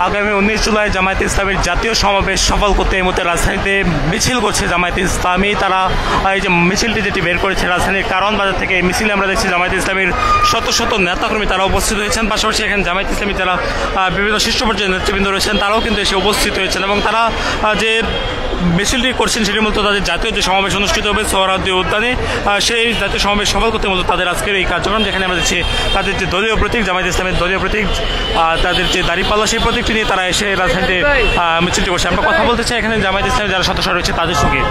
আগামী 19 জুলাই জামায়াতে ইসলামীর জাতীয় সমাবেশ সফল করতে এই মুহূর্তে রাজধানীতে মিছিল করছে জামায়াতে ইসলামী। তারা এই যে মিছিলটি যেটি বের করেছে রাজধানীর কারণ বাজার থেকে, এই মিছিলে আমরা দেখছি জামায়াতে ইসলামীর শত শত নেতাকর্মী তারা উপস্থিত হয়েছেন। পাশাপাশি এখানে জামায়াতে ইসলামী যারা বিভিন্ন শীর্ষ পর্যায়ের নেতৃবৃন্দ রয়েছেন তারাও কিন্তু এসে উপস্থিত হয়েছেন এবং তারা যে মিছিলটি করছেন সেটি মূলত তাদের জাতীয় যে সমাবেশ অনুষ্ঠিত হবে সোহরাওয়ার্দী উদ্যানে, সেই জাতীয় সমাবেশ সফল করতে মূলত তাদের আজকের এই কার্যক্রম, যেখানে আমরা দেখছি তাদের যে দলীয় প্রতীক, জামায়াতে ইসলামের দলীয় প্রতীক, তাদের যে দাঁড়িপাল্লা সেই প্রতীকটি নিয়ে তারা এসে রাজধানীতে মিছিলটি করছে। আমরা কথা বলতে চাই এখানে জামায়াতে ইসলামের যারা সদস্য রয়েছে তাদের সঙ্গে।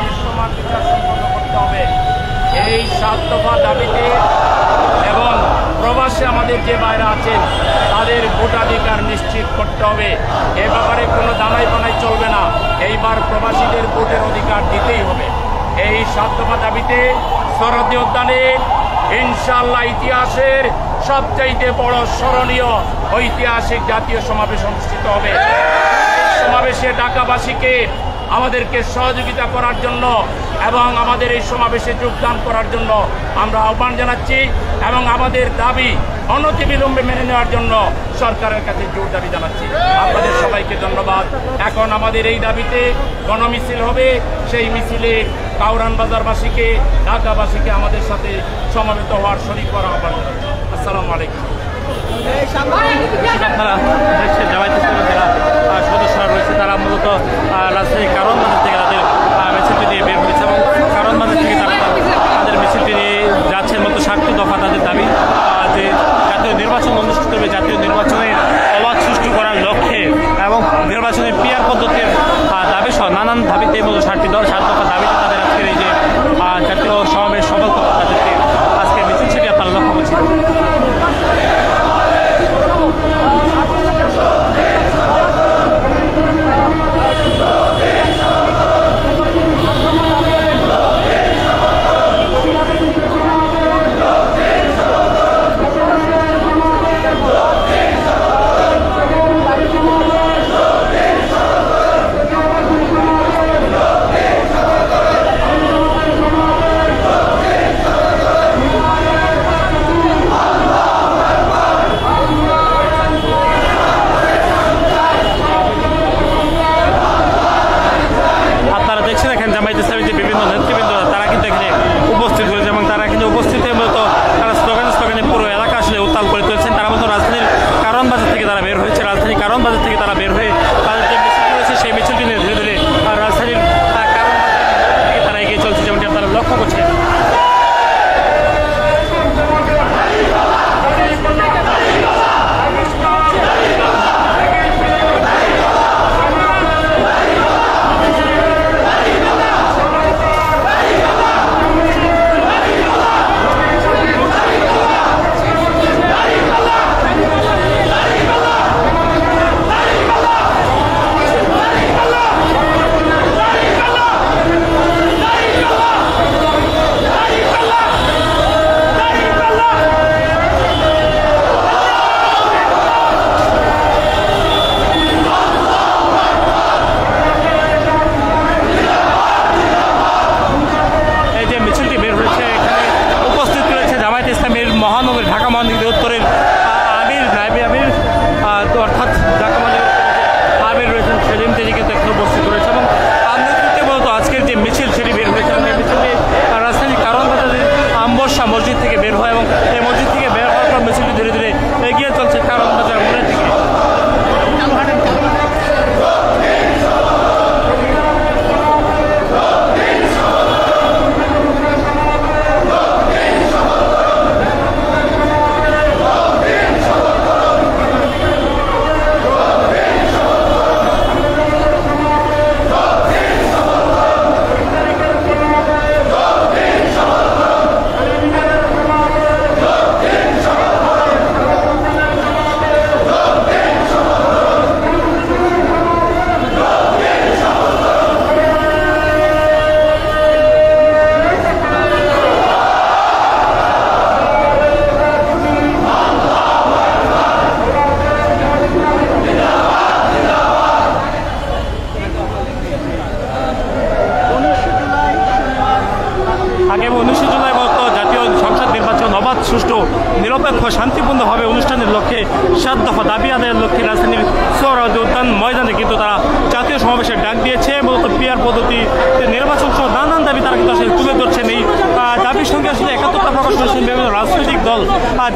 এই 7 দফা দাবিতে এবং প্রবাসে আমাদের যে বাইরে আছেন তাদের ভোটাধিকার নিশ্চিত করতে হবে। এ ব্যাপারে কোনো দানাই বানাই চলবে না। এইবার প্রবাসীদের ভোটের অধিকার দিতেই হবে। এই 7 দফা দাবিতে সোহরাওয়ার্দী উদ্যানে ইনশাআল্লাহ ইতিহাসের সবচাইতে বড় স্মরণীয় ঐতিহাসিক জাতীয় সমাবেশ অনুষ্ঠিত হবে। সমাবেশে ঢাকাবাসীকে আমাদেরকে সহযোগিতা করার জন্য এবং আমাদের এই সমাবেশে যোগদান করার জন্য আমরা আহ্বান জানাচ্ছি এবং আমাদের দাবি অনতিবিলম্বে মেনে নেওয়ার জন্য সরকারের কাছে জোর দাবি জানাচ্ছি। আপনাদের সবাইকে ধন্যবাদ। এখন আমাদের এই দাবিতে গণমিছিল হবে। সেই মিছিলে কাউরান বাজারবাসীকে, ঢাকাবাসীকে আমাদের সাথে সমবেত হওয়ার শরীক করা আহ্বান জানাচ্ছি। আসসালামু আলাইকুম। আপনারা দেখছেন জামায়াতে ইসলামের যারা সদস্যরা রয়েছে তারা মূলত রাজধানীর কারণ বাজার থেকে তাদের মিছিলটি নিয়ে বের হয়েছে এবং কারণ বাজার থেকে তারা তাদের মিছিলটি নিয়ে যাচ্ছেন মূলত 7টি দফা তাদের দাবি, যে জাতীয় নির্বাচন অনুষ্ঠিত হবে, জাতীয় নির্বাচনের অবাধ সুষ্ঠু করার লক্ষ্যে এবং নির্বাচনের পিয়ার পদ্ধতির দাবি সহ নানান দাবিতে মূলত 7 দফা দাবিতে তাদের আজকের এই যে জাতীয় সমাবেশ সফল করতে তাদেরকে আজকে মিছিল, সেটি আপনারা লক্ষ্য করছেন।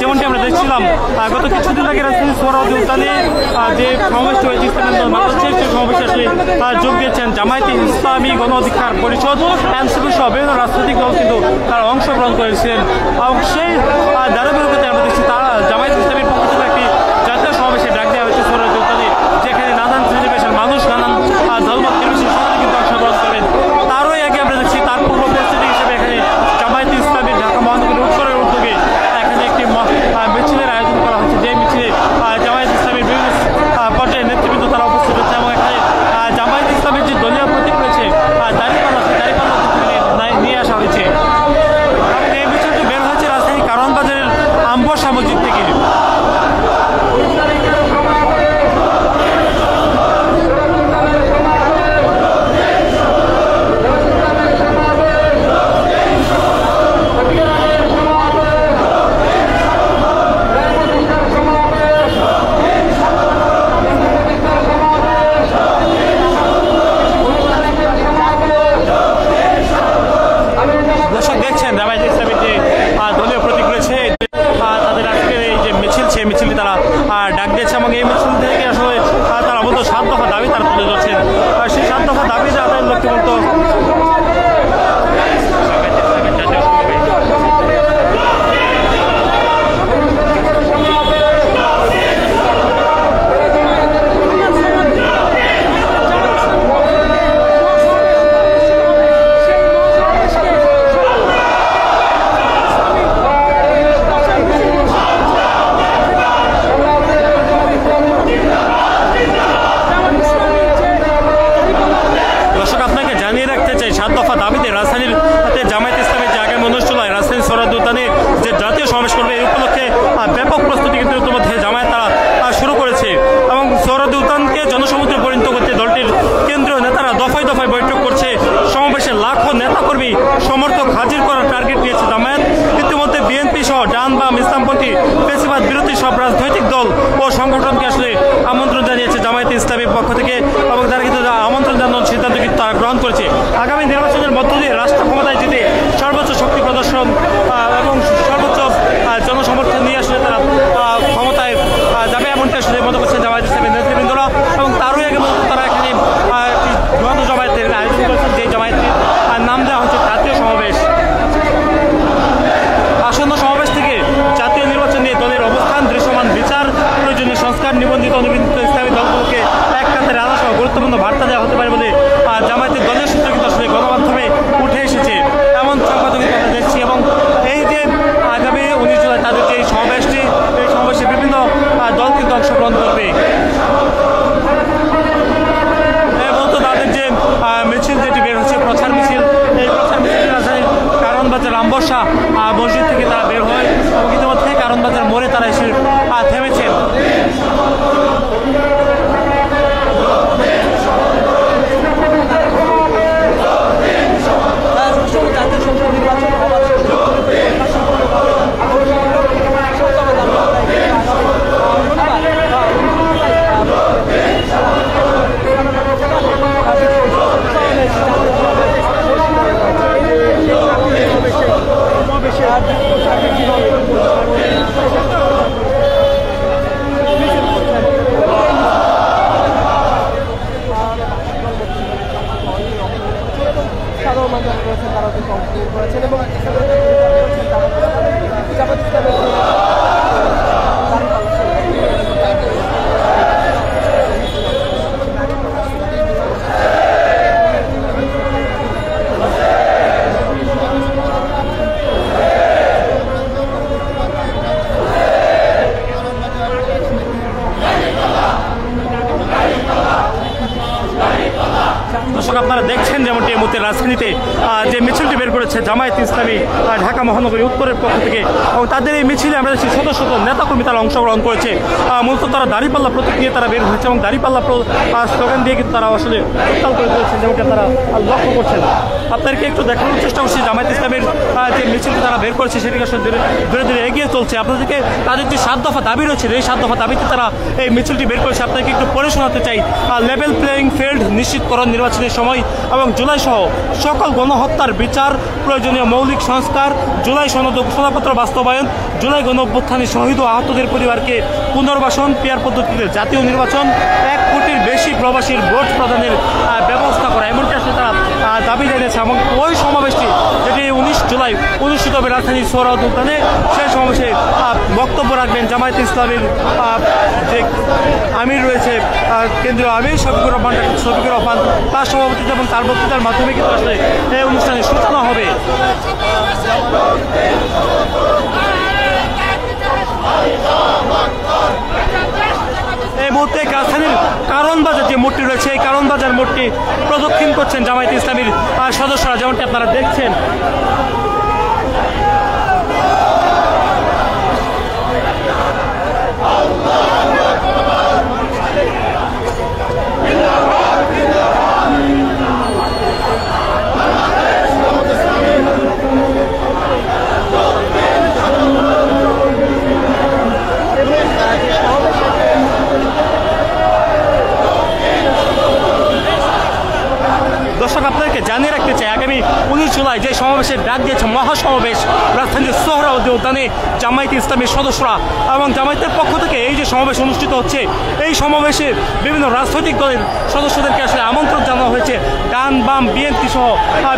যেমনটি আমরা দেখছিলাম গত কিছুদিন আগে রাজধানীর সোহরাওয়ার্দী উদ্যানে যে সমাবেশটি হয়েছে ইসলামী দল বাংলাদেশের সেই সমাবেশে আসলে যোগ দিয়েছেন জামায়াতে ইসলামী গণ অধিকার পরিষদ, এনসিপি সহ বিভিন্ন রাজনৈতিক দল কিন্তু তারা অংশগ্রহণ করেছিলেন এবং সেই ধারাবাহিকতায় আমরা দেখছি তারা জামায়াতে ইসলামীর পক্ষ থেকে একটি জাতীয় সমাবেশে ডাক দেওয়া হয়েছে সোহরাওয়ার্দী উদ্যানে, যেখানে নানান শ্রেণী পেশার মানুষ নানান ধর্মমত নির্বিশেষে সকলে কিন্তু অংশগ্রহণ করেন। তারই আগে আমরা দেখছি তার পূর্ব পরিস্থিতি হিসেবে এখানে জামায়াতে ইসলামীর ঢাকা মহানগরীর উত্তরের উদ্যোগে এখানে একটি মিছিলের আয়োজন করা হয়েছে, যে মিছিলে জামায়াতে ইসলামীর বিভিন্ন পর্যায়ের নেতৃবৃন্দ তারা উপস্থিত হচ্ছে এবং এখানে জামায়াতে ইসলামের যে দলীয় প্রতীক রয়েছে দাঁড়িপাল্লা নিয়ে আসা হয়েছে এবং এই মিছিলটি বের হয়েছে রাজধানী কারওয়ান বাজারের আমবসা মসজিদ থেকে। দর্শক দেখছেন জামায়াতে ইসলামীর যে দলীয় প্রতীক রয়েছে তাদের আজকের এই যে মিছিল, সেই মিছিলটি তারা ডাক দিয়েছে এবং এই মিছিল থেকে আসলে তারা বলতো 7 দফা দাবি তারা তুলে ধরছেন। সেই 7 দফা দাবি আদায়ের লক্ষ্যে বলতো রাজধানীর জামায়াতে ইসলামের যে আগামী অনুষ্ঠান হয় রাজধানীর সোহরাওয়ার্দী উদ্যানে যে জাতীয় সমাবেশ করবে এই উপলক্ষে ব্যাপক প্রস্তুতি কিন্তু ইতিমধ্যে জামায়াত তারা শুরু করেছে এবং সোহরাওয়ার্দী উদ্যানকে জনসমুদ্রে পরিণত করতে দলটির কেন্দ্রীয় নেতারা দফায় দফায় বৈঠক করছে। সমাবেশে লাখো নেতাকর্মী সমর্থক হাজির করার টার্গেট নিয়েছে জামায়াত। ইতিমধ্যে বিএনপি সহ ডান বাম ইসলামপন্থী ফ্যাসিবাদ বিরোধী সব রাজনৈতিক দল ও সংগঠনকে আসলে আমন্ত্রণ জানিয়েছে জামায়াতে ইসলামীর পক্ষ থেকে এবং তারা কিন্তু আমন্ত্রণ জানানোর সিদ্ধান্ত কিন্তু তারা গ্রহণ করেছে। আগামী নির্বাচনের মধ্য দিয়ে রাষ্ট্র ক্ষমতায় জিতে সর্বোচ্চ শক্তি প্রদর্শন এবং সর্বোচ্চ জনসমর্থন নিয়ে আসলে তারা ক্ষমতায় যাবে এমনটি আসলে মনে করছেন জামায়াতে ইসলামীর নেতৃবৃন্দরা এবং তারই আগে তারা এখানে যৌথ জামায়াতের আয়োজন করেছেন, যে জামায়াতের নাম দেওয়া হচ্ছে জাতীয় সমাবেশ। আসন্ন সমাবেশ থেকে জাতীয় নির্বাচন নিয়ে দলের অবস্থান, দৃশ্যমান বিচার, প্রয়োজনীয় সংস্কার, নিবন্ধিত অনিবন্ধিত ইসলামী দলগুলোকে এক কাতারে আনা সহ গুরুত্বপূর্ণ বার্তা দেওয়া হতে পারে বলে জামায়াতের দলের সূত্র কিন্তু আসলে গণমাধ্যমে উঠে এসেছে এমন সংবাদ কিন্তু আমরা দেখছি। এবং এই যে আগামী 19 জুলাই তাদের যে সমাবেশটি, এই সমাবেশে বিভিন্ন দল কিন্তু অংশগ্রহণ করবে এবং তাদের যে মিছিল যেটি বের হচ্ছে প্রচার মিছিল, এই প্রচার মিছিল রাজধানীর কারওয়ান বাজার আমবসা মসজিদ থেকে তারা বের হয় এবং ইতিমধ্যে কারওয়ান বাজার মোড়ে তারা এসে থেমেছেন। আপনারা দেখছেন যেমনটি এই মুহূর্তে রাজধানীতে যে মিছিলটি বের করেছে জামায়াতে ইসলামী ঢাকা মহানগরী উত্তরের পক্ষ থেকে এবং তাদের এই মিছিলে আমরা দেখছি শত শত নেতাকর্মী তারা অংশগ্রহণ করেছে। মূলত তারা দাঁড়িপাল্লা প্রতীক নিয়ে তারা বের হয়েছে এবং দাঁড়িপাল্লা স্লোগান দিয়ে কিন্তু তারা আসলে উত্তাল করে তুলেছেন, যেমনটি তারা লক্ষ্য করছেন। আপনাদেরকে একটু দেখানোর চেষ্টা করছি জামায়াত ইসলামের যে মিছিলটি তারা বের করেছে সেটিকে আসলে ধীরে ধীরে এগিয়ে চলছে। আপনাদেরকে তাদের যে 7 দফা দাবি রয়েছে এই 7 দফা দাবিতে তারা এই মিছিলটি বের করেছে। আপনাদেরকে একটু পড়ে শোনাতে চাই। লেভেল প্লেয়িং ফিল্ড নিশ্চিতকরণ, নির্বাচনের সময় এবং জুলাই সহ সকল গণহত্যার বিচার, প্রয়োজনীয় মৌলিক সংস্কার, জুলাই সনদপত্র বাস্তবায়ন, জুলাই গণঅভ্যুত্থানে শহীদ ও আহতদের পরিবারকে পুনর্বাসন, পিয়ার পদ্ধতিতে জাতীয় নির্বাচন, 1 কোটির বেশি প্রবাসীর ভোট প্রদানের ব্যবস্থা করা, এমনটি আসলে তারা দাবি জানিয়েছে। এবং ওই সমাবেশটি যেটি 19 জুলাই অনুষ্ঠিত হবে রাজধানীর সোহরাওয়ার্দী উদ্যানে, সেই সমাবেশে বক্তব্য রাখবেন জামায়াত ইসলামীর যে আমির রয়েছে, কেন্দ্রীয় আমির শফিকুর রহমান, তার সভাপতিত্বে এবং তার বক্তৃতার মাধ্যমে কিন্তু আসলে এই অনুষ্ঠানের সূচনা হবে। এই মুহূর্তে রাজধানীর কারণ বাজার যে মোড়টি রয়েছে এই কারণ বাজার মোড়টি প্রদক্ষিণ করছেন জামায়াত ইসলামীর সদস্যরা, যেমনটি আপনারা দেখছেন। দর্শক, আপনাদেরকে জানিয়ে রাখতে চাই, আগামী 19 জুলাই যে সমাবেশের ডাক দিয়েছে, মহাসমাবেশ রাজধানীর সোহরাওয়ার্দী উদ্যানে জামায়াত ইসলামীর সদস্যরা এবং জামায়াতের পক্ষ থেকে এই যে সমাবেশ অনুষ্ঠিত হচ্ছে, এই সমাবেশে বিভিন্ন রাজনৈতিক দলের সদস্যদেরকে আসলে আমন্ত্রণ জানানো হয়েছে। ডান বাম বিএনপি সহ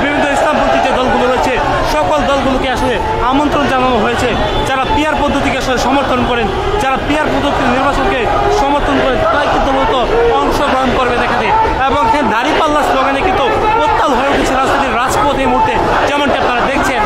বিভিন্ন ইসলামপন্থী যে দলগুলো রয়েছে সকল দলগুলোকে আসলে আমন্ত্রণ জানানো হয়েছে। যারা পিয়ার পদ্ধতিকে আসলে সমর্থন করেন, যারা পিয়ার পদ্ধতির নির্বাচনকে সমর্থন করেন, তারাই কিন্তু মূলত অংশগ্রহণ করবে দেখাতে। এবং দাঁড়িপাল্লা স্লোগানে কিন্তু উত্তাল হয়ে উঠেছে রাজধানীর রাজপথ এই মুহূর্তে, যেমনটি আপনারা দেখছেন।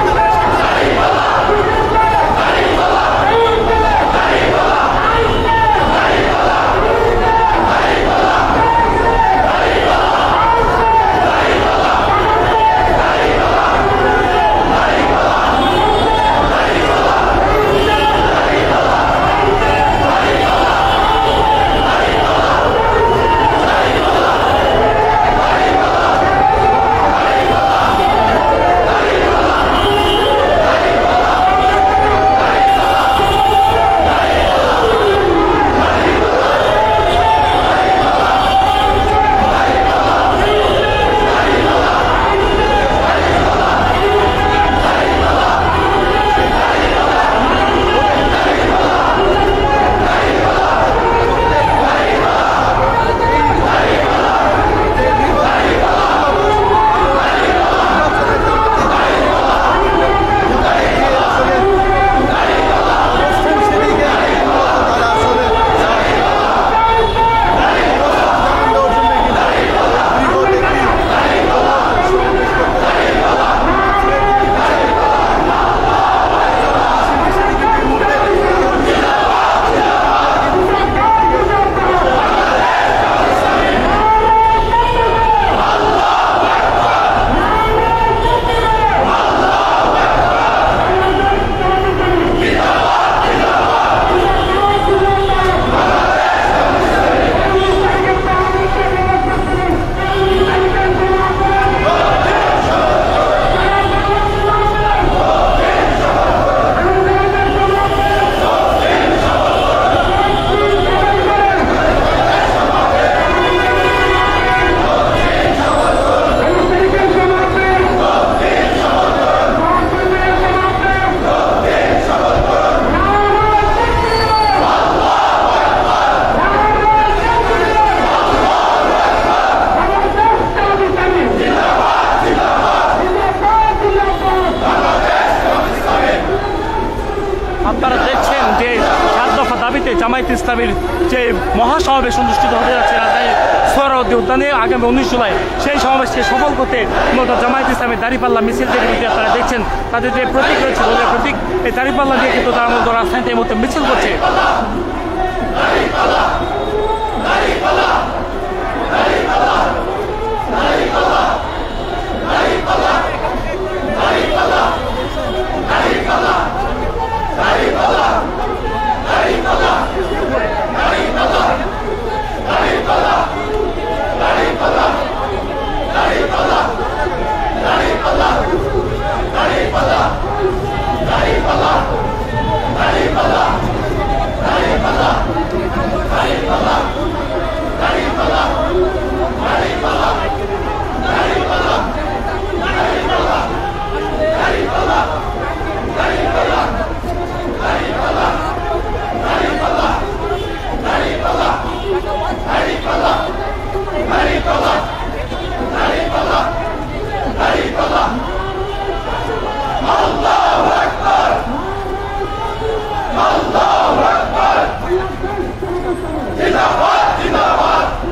জামায়াত ইসলামীর যে মহাসমাবেশ অনুষ্ঠিত হতে যাচ্ছে রাজধানীর সোহরাওয়ার্দী উদ্যানে আগামী 19 জুলাই, সেই সমাবেশকে সফল করতে মূলত জামায়াত ইসলামের দাঁড়িপাল্লা মিছিল যেগুলিতে আপনারা দেখছেন, তাদের যে প্রতীক রয়েছে দলের প্রতীক, এই দাঁড়িপাল্লা দিয়ে কিন্তু তারা মূলত রাজধানীতে এই মুহূর্তে মিছিল করছে।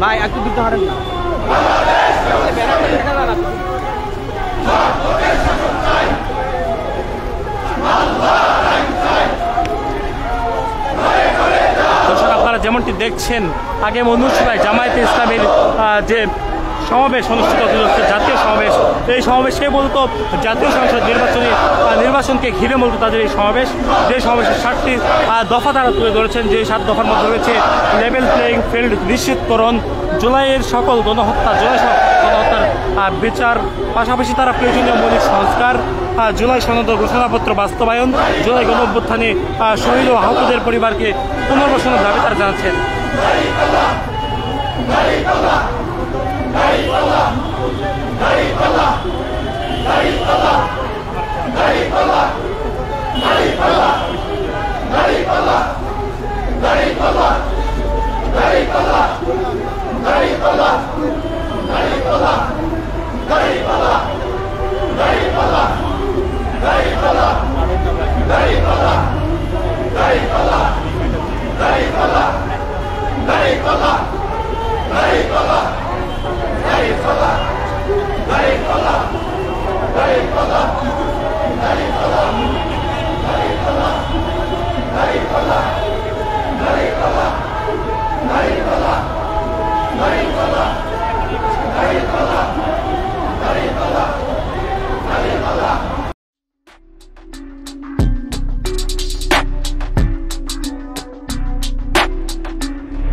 ভাই একটু দিতে পারেন না দর্শক আপনারা যেমনটি দেখছেন আগে মনুষ্যরায় জামায়াতে ইসলামের যে সমাবেশ অনুষ্ঠিত হচ্ছে জাতীয় সমাবেশ, এই সমাবেশে মূলত জাতীয় সংসদ নির্বাচনকে ঘিরে মূলত তাদের এই সমাবেশ, যে সমাবেশের 7টি দফা তারা তুলে ধরেছেন। যে 7 দফার মধ্যে রয়েছে লেভেল প্লেয়িং ফিল্ড নিশ্চিতকরণ, জুলাইয়ের সকল জুলাই গণহত্যার বিচার, পাশাপাশি তারা প্রয়োজনীয় মৌলিক সংস্কার, জুলাই সনদ ঘোষণাপত্র বাস্তবায়ন, জুলাই গণ অভ্যুত্থানে শহীদ ও আহতদের পরিবারকে পুনর্বাসনের দাবি তারা জানাচ্ছেন।